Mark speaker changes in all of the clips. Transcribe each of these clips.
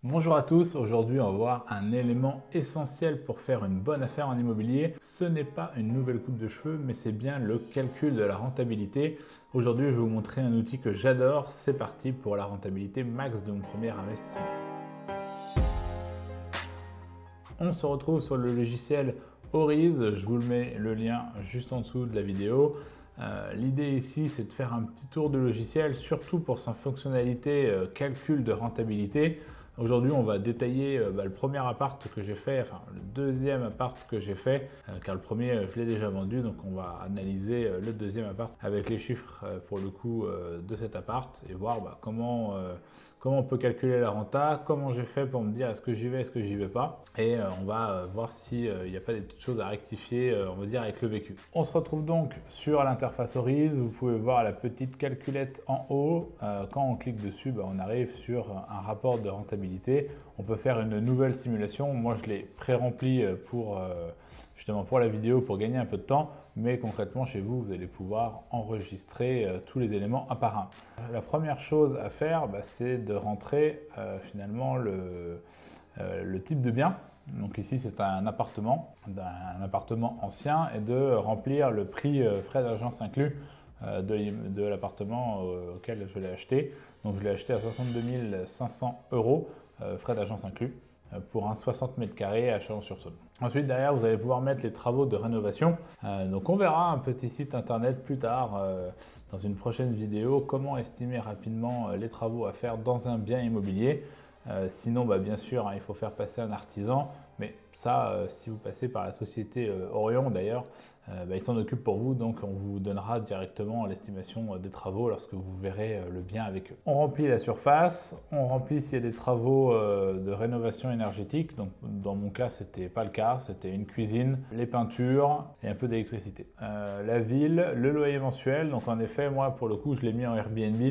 Speaker 1: Bonjour à tous, aujourd'hui on va voir un élément essentiel pour faire une bonne affaire en immobilier. Ce n'est pas une nouvelle coupe de cheveux, mais c'est bien le calcul de la rentabilité. Aujourd'hui je vais vous montrer un outil que j'adore, c'est parti pour la rentabilité max de mon premier investissement. On se retrouve sur le logiciel Oriz, je vous mets le lien juste en dessous de la vidéo. L'idée ici c'est de faire un petit tour de logiciel, surtout pour sa fonctionnalité calcul de rentabilité. Aujourd'hui, on va détailler le premier appart que j'ai fait, enfin le deuxième appart que j'ai fait, car le premier, je l'ai déjà vendu, donc on va analyser le deuxième appart avec les chiffres pour le coup de cet appart et voir comment on peut calculer la renta, comment j'ai fait pour me dire est-ce que j'y vais, est-ce que j'y vais pas, et on va voir s'il n'y a pas des petites choses à rectifier, on va dire avec le vécu. On se retrouve donc sur l'interface Oriz, vous pouvez voir la petite calculette en haut, quand on clique dessus, on arrive sur un rapport de rentabilité. On peut faire une nouvelle simulation. Moi, je l'ai pré-rempli justement pour la vidéo pour gagner un peu de temps. Mais concrètement, chez vous, vous allez pouvoir enregistrer tous les éléments un par un. La première chose à faire, c'est de rentrer finalement le type de bien. Donc ici, c'est un appartement ancien et de remplir le prix frais d'agence inclus de l'appartement auquel je l'ai acheté. Donc je l'ai acheté à 62 500 €, frais d'agence inclus, pour un 60 mètres carrés à Chalon-sur-Saône. Ensuite, derrière, vous allez pouvoir mettre les travaux de rénovation. Donc on verra un petit site internet plus tard, dans une prochaine vidéo, comment estimer rapidement les travaux à faire dans un bien immobilier. Sinon, bien sûr, il faut faire passer un artisan, mais ça, si vous passez par la société Orion d'ailleurs, ils s'en occupent pour vous, donc on vous donnera directement l'estimation des travaux lorsque vous verrez le bien avec eux. On remplit la surface, on remplit s'il y a des travaux de rénovation énergétique, donc dans mon cas, c'était pas le cas, c'était une cuisine, les peintures et un peu d'électricité. La ville, le loyer mensuel, donc en effet, moi pour le coup, je l'ai mis en Airbnb.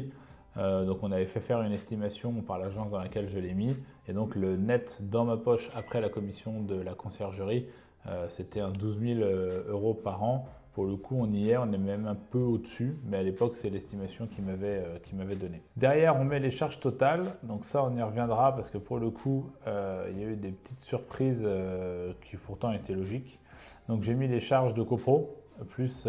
Speaker 1: Donc on avait fait faire une estimation par l'agence dans laquelle je l'ai mis et donc le net dans ma poche après la commission de la conciergerie, c'était un 12 000 € par an. Pour le coup, on y est, on est même un peu au-dessus, mais à l'époque, c'est l'estimation qui m'avait donné. Derrière, on met les charges totales, donc ça, on y reviendra parce que pour le coup, il y a eu des petites surprises qui pourtant étaient logiques. Donc j'ai mis les charges de copro, plus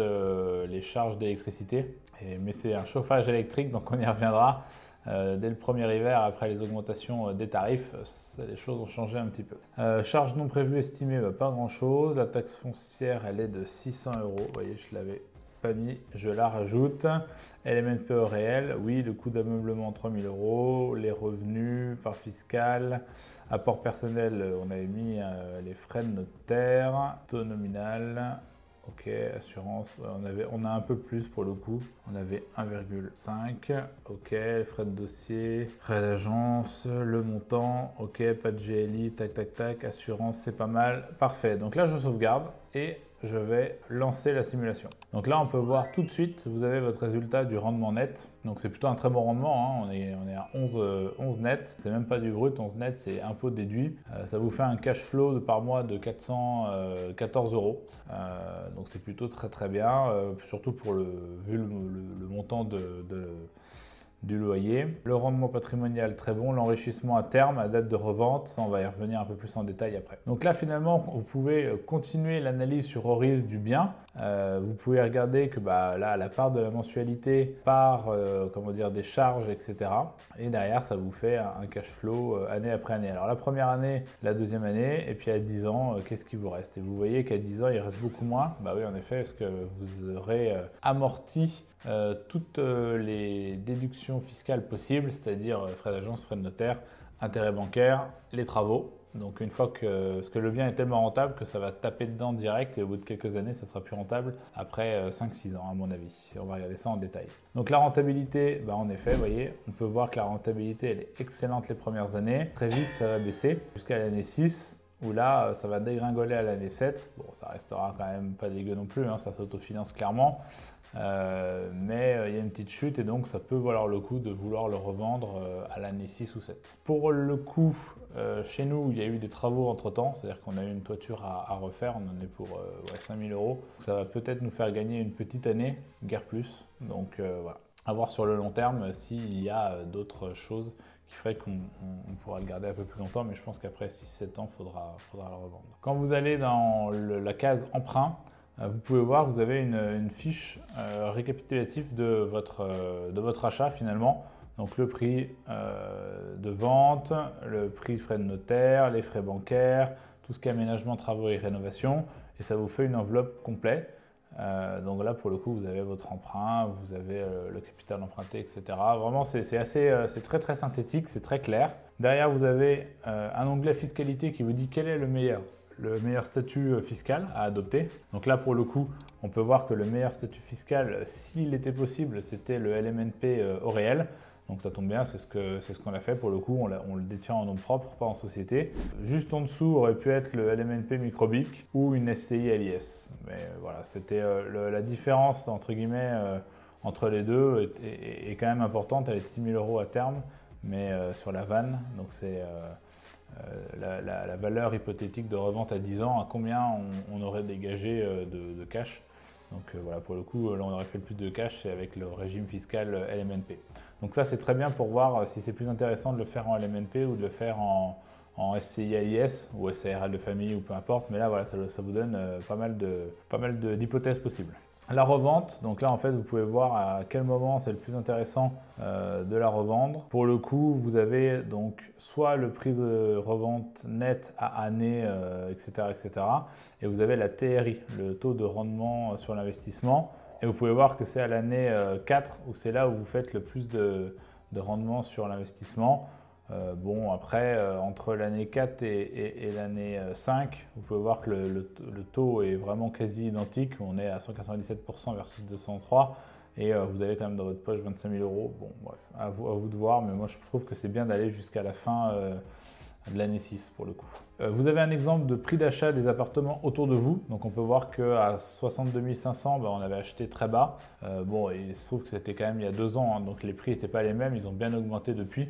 Speaker 1: les charges d'électricité. Mais c'est un chauffage électrique, donc on y reviendra. Dès le premier hiver, après les augmentations des tarifs, les choses ont changé un petit peu. Charges non prévues estimées, pas grand-chose. La taxe foncière, elle est de 600 €. Vous voyez, je l'avais pas mis, je la rajoute. LMNP au réel, oui, le coût d'ameublement 3 000 €, les revenus, part fiscale, apport personnel, on avait mis les frais de notaire, taux nominal. Ok, assurance, on a un peu plus pour le coup, on avait 1,5. Ok, les frais de dossier, frais d'agence, le montant, ok, pas de GLI, tac tac tac, assurance, c'est pas mal, parfait. Donc là je sauvegarde et je vais lancer la simulation. Donc là on peut voir tout de suite, vous avez votre résultat du rendement net. Donc c'est plutôt un très bon rendement, on est à 11 net, c'est même pas du brut, 11 net c'est impôt déduit. Ça vous fait un cash flow par mois de 414 €. Donc c'est plutôt très très bien, surtout vu le montant du loyer. Le rendement patrimonial très bon, l'enrichissement à terme, à date de revente, ça on va y revenir un peu plus en détail après. Donc là finalement vous pouvez continuer l'analyse sur Oriz du bien. Vous pouvez regarder que là la part de la mensualité par des charges, etc. Et derrière ça vous fait un cash flow année après année. Alors la première année, la deuxième année, et puis à 10 ans, qu'est-ce qui vous reste? Et vous voyez qu'à 10 ans il reste beaucoup moins. Oui en effet, parce que vous aurez amorti toutes les déductions fiscales possibles, c'est-à-dire frais d'agence, frais de notaire, intérêts bancaires, les travaux. Donc une fois parce que le bien est tellement rentable que ça va taper dedans direct et au bout de quelques années, ça sera plus rentable après 5-6 ans à mon avis. Et on va regarder ça en détail. Donc la rentabilité, en effet, vous voyez, on peut voir que la rentabilité, elle est excellente les premières années. Très vite, ça va baisser jusqu'à l'année 6. Où là, ça va dégringoler à l'année 7. Bon, ça restera quand même pas dégueu non plus, ça s'autofinance clairement. Mais il y a une petite chute et donc ça peut valoir le coup de vouloir le revendre à l'année 6 ou 7. Pour le coup, chez nous, il y a eu des travaux entre-temps, c'est-à-dire qu'on a eu une toiture à refaire, on en est pour 5 000 €. Ça va peut-être nous faire gagner une petite année, guère plus. Donc voilà. À voir sur le long terme s'il y a d'autres choses qui ferait qu'on pourra le garder un peu plus longtemps, mais je pense qu'après 6-7 ans, il faudra le revendre. Quand vous allez dans la case emprunt, vous pouvez voir que vous avez une fiche récapitulative de votre achat finalement. Donc le prix de vente, le prix de frais de notaire, les frais bancaires, tout ce qui est aménagement, travaux et rénovation. Et ça vous fait une enveloppe complète. Donc là, pour le coup, vous avez votre emprunt, vous avez le capital emprunté, etc. Vraiment, c'est très très synthétique, c'est très clair. Derrière, vous avez un onglet fiscalité qui vous dit quel est le meilleur statut fiscal à adopter. Donc là, pour le coup, on peut voir que le meilleur statut fiscal, s'il était possible, c'était le LMNP au réel. Donc ça tombe bien, c'est ce qu'on a fait pour le coup, on le détient en nom propre, pas en société. Juste en dessous aurait pu être le LMNP Microbic ou une SCI LIS. Mais voilà, c'était la différence entre guillemets entre les deux est quand même importante, elle est de 6 000 € à terme, mais sur la vanne, donc c'est la valeur hypothétique de revente à 10 ans, à combien on aurait dégagé de cash. Donc voilà, pour le coup, là on aurait fait le plus de cash, c'est avec le régime fiscal LMNP. Donc ça c'est très bien pour voir si c'est plus intéressant de le faire en LMNP ou de le faire en SCI LIS ou SARL de famille ou peu importe, mais là voilà, ça vous donne pas mal d'hypothèses possibles. La revente, donc là en fait vous pouvez voir à quel moment c'est le plus intéressant de la revendre. Pour le coup, vous avez donc soit le prix de revente net à année, etc., etc. Et vous avez la TRI, le taux de rendement sur l'investissement. Et vous pouvez voir que c'est à l'année 4 où c'est là où vous faites le plus de rendement sur l'investissement. Bon, après, entre l'année 4 et l'année 5, vous pouvez voir que le taux est vraiment quasi identique. On est à 197% versus 203 et vous avez quand même dans votre poche 25 000 €. Bon, bref, à vous de voir, mais moi je trouve que c'est bien d'aller jusqu'à la fin de l'année 6 pour le coup. Vous avez un exemple de prix d'achat des appartements autour de vous. Donc on peut voir qu'à 62 500, on avait acheté très bas. Bon, il se trouve que c'était quand même il y a 2 ans, hein, donc les prix n'étaient pas les mêmes, ils ont bien augmenté depuis.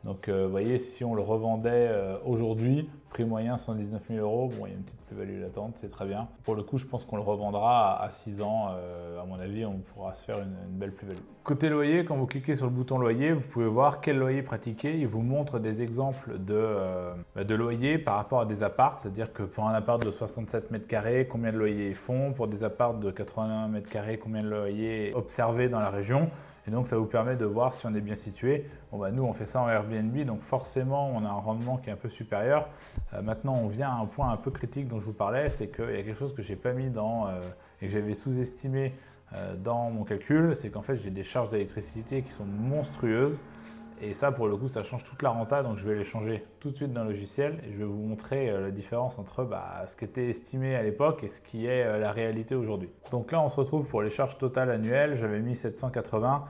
Speaker 1: Donc vous voyez, si on le revendait aujourd'hui, prix moyen 119 000 €, bon, il y a une petite plus-value latente, c'est très bien. Pour le coup, je pense qu'on le revendra à 6 ans. À mon avis, on pourra se faire une belle plus-value. Côté loyer, quand vous cliquez sur le bouton loyer, vous pouvez voir quel loyer pratiquer. Il vous montre des exemples de loyer par rapport à des apparts, c'est-à-dire que pour un appart de 67 mètres carrés, combien de loyers ils font, pour des apparts de 81 mètres carrés, combien de loyers observés dans la région. Et donc, ça vous permet de voir si on est bien situé. Bon, nous, on fait ça en Airbnb, donc forcément, on a un rendement qui est un peu supérieur. Maintenant, on vient à un point un peu critique dont je vous parlais, c'est qu'il y a quelque chose que je n'ai pas mis et que j'avais sous-estimé dans mon calcul, c'est qu'en fait, j'ai des charges d'électricité qui sont monstrueuses. Et ça, pour le coup, ça change toute la renta, donc je vais les changer tout de suite dans le logiciel et je vais vous montrer la différence entre ce qui était estimé à l'époque et ce qui est la réalité aujourd'hui. Donc là, on se retrouve pour les charges totales annuelles. J'avais mis 780.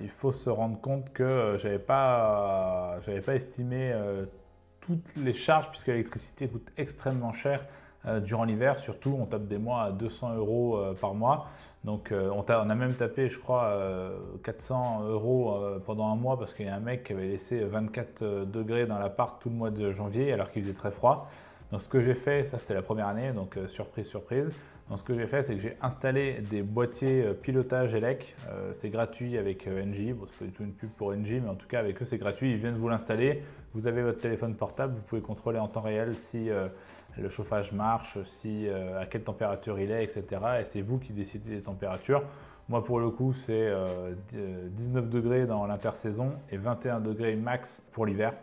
Speaker 1: Il faut se rendre compte que j'avais pas estimé toutes les charges puisque l'électricité coûte extrêmement cher durant l'hiver. Surtout, on tape des mois à 200 € par mois. Donc on a même tapé, je crois, 400 € pendant un mois parce qu'il y a un mec qui avait laissé 24 degrés dans l'appart tout le mois de janvier alors qu'il faisait très froid. Donc ce que j'ai fait, ça c'était la première année, donc surprise, surprise. Donc ce que j'ai fait, c'est que j'ai installé des boîtiers pilotage ELEC. C'est gratuit avec Engie. Bon, c'est pas du tout une pub pour Engie, mais en tout cas avec eux c'est gratuit. Ils viennent vous l'installer. Vous avez votre téléphone portable, vous pouvez contrôler en temps réel si le chauffage marche, à quelle température il est, etc. Et c'est vous qui décidez des températures. Moi pour le coup c'est 19 degrés dans l'intersaison et 21 degrés max pour l'hiver.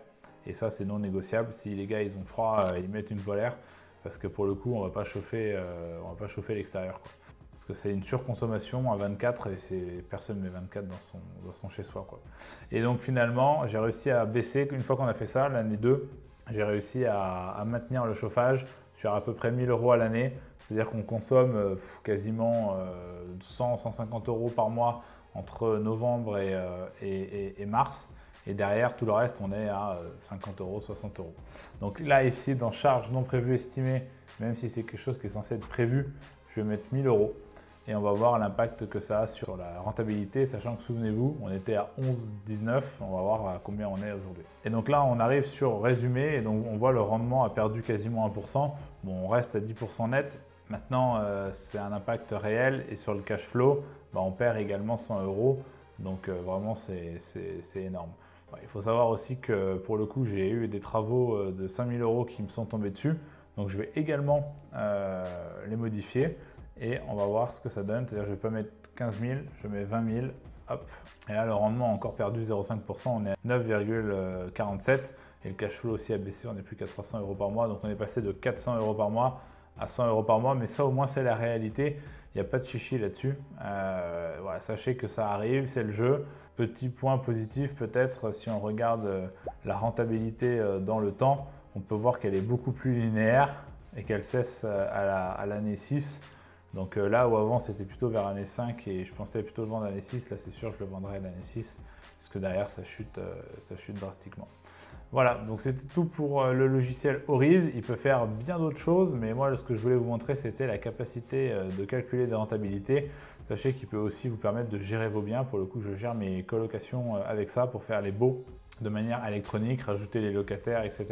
Speaker 1: Et ça c'est non négociable. Si les gars ils ont froid, ils mettent une polaire. Parce que pour le coup, on ne va pas chauffer l'extérieur. Parce que c'est une surconsommation à 24 et personne ne met 24 dans son chez-soi. Et donc finalement, j'ai réussi à baisser, une fois qu'on a fait ça, l'année 2, j'ai réussi à maintenir le chauffage sur à peu près 1 000 € à l'année. C'est-à-dire qu'on consomme quasiment 100-150 € par mois entre novembre et mars. Et derrière, tout le reste, on est à 50 €, 60 €. Donc là, ici, dans charge non prévue estimée, même si c'est quelque chose qui est censé être prévu, je vais mettre 1 000 € et on va voir l'impact que ça a sur la rentabilité, sachant que, souvenez-vous, on était à 11,19, on va voir à combien on est aujourd'hui. Et donc là, on arrive sur résumé et donc on voit le rendement a perdu quasiment 1%. Bon, on reste à 10% net. Maintenant, c'est un impact réel et sur le cash flow, on perd également 100 €. Donc vraiment, c'est énorme. Ouais, il faut savoir aussi que pour le coup, j'ai eu des travaux de 5 000 € qui me sont tombés dessus. Donc je vais également les modifier et on va voir ce que ça donne. C'est-à-dire je ne vais pas mettre 15 000, je mets 20 000, hop. Et là, le rendement a encore perdu 0,5%, on est à 9,47 et le cash flow aussi a baissé, on n'est plus qu'à 300 € par mois. Donc on est passé de 400 € par mois à 100 € par mois, mais ça au moins c'est la réalité. Il n'y a pas de chichi là-dessus. Voilà, sachez que ça arrive, c'est le jeu. Petit point positif peut-être, si on regarde la rentabilité dans le temps, on peut voir qu'elle est beaucoup plus linéaire et qu'elle cesse à l'année 6. Donc là où avant c'était plutôt vers l'année 5 et je pensais plutôt le vendre à l'année 6, là c'est sûr je le vendrai à l'année 6 puisque derrière ça chute drastiquement. Voilà, donc c'était tout pour le logiciel Oriz. Il peut faire bien d'autres choses, mais moi ce que je voulais vous montrer c'était la capacité de calculer des rentabilités. Sachez qu'il peut aussi vous permettre de gérer vos biens. Pour le coup, je gère mes colocations avec ça pour faire les baux de manière électronique, rajouter les locataires, etc.,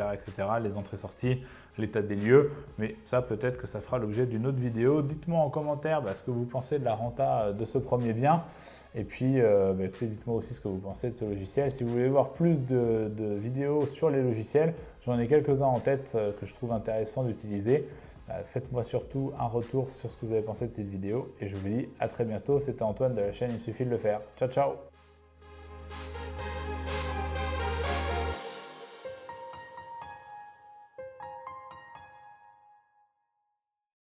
Speaker 1: les entrées-sorties, l'état des lieux. Mais ça, peut-être que ça fera l'objet d'une autre vidéo. Dites-moi en commentaire ce que vous pensez de la renta de ce premier bien. Et puis, écoutez, dites-moi aussi ce que vous pensez de ce logiciel. Si vous voulez voir plus de vidéos sur les logiciels, j'en ai quelques-uns en tête que je trouve intéressant d'utiliser. Faites-moi surtout un retour sur ce que vous avez pensé de cette vidéo. Et je vous dis à très bientôt. C'était Antoine de la chaîne Il suffit de le faire. Ciao, ciao!